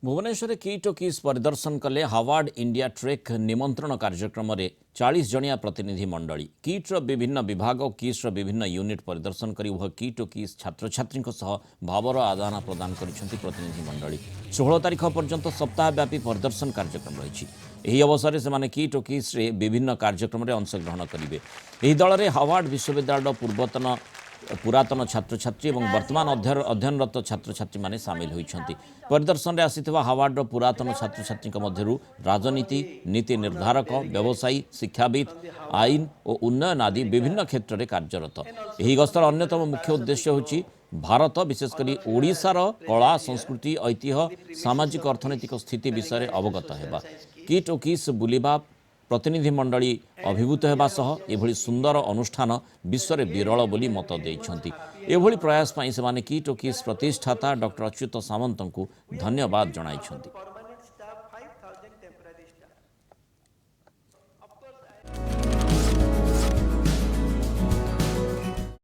Bhubaneswar kit और किस परिदर्शन कले हार्वर्ड इंडिया ट्रेक निमंत्रण कार्यक्रम में 40 जनिया प्रतिनिधि मंडली किट्र विभिन्न विभाग और किस्र विभिन्न यूनिट परिदर्शन कर किट और किस छात्र छात्री भावर आदान प्रदान कर प्रतिनिधि मंडली 16 तारीख पर्यंत सप्ताहव्यापी परिदर्शन कार्यक्रम रही अवसर से किट और किस विभिन्न कार्यक्रम में अंशग्रहण करेंगे। दल में हार्वर्ड विश्वविद्यालय पूर्वतन पुरातन छात्र छात्री और वर्तमान अध्ययनरत छात्र छात्री माने सामिल होइछन्ति। परिदर्शन में आसीथिबा हार्वर्ड पुरातन छात्र छात्री मध्यरु राजनीति नीति निर्धारक व्यवसायी शिक्षाविद आईन और उन्नयन आदि विभिन्न क्षेत्र में कार्यरत। एही गस्तर अन्यतम मुख्य उद्देश्य होछि भारत विशेषकर ओडिशार कला संस्कृति ऐतिह्य सामाजिक अर्थनैतिक स्थिति विषय में अवगत हेबा। किट और किस बुलिबा प्रतिनिधि मंडली अभिभूत होगा सह एभली सुंदर अनुष्ठान विश्व में विरल बोली मत देइछन्ति। एभली प्रयास पई सेमाने किट और किस प्रतिष्ठाता डॉक्टर अच्युत सामंत को धन्यवाद जणाइछन्ति।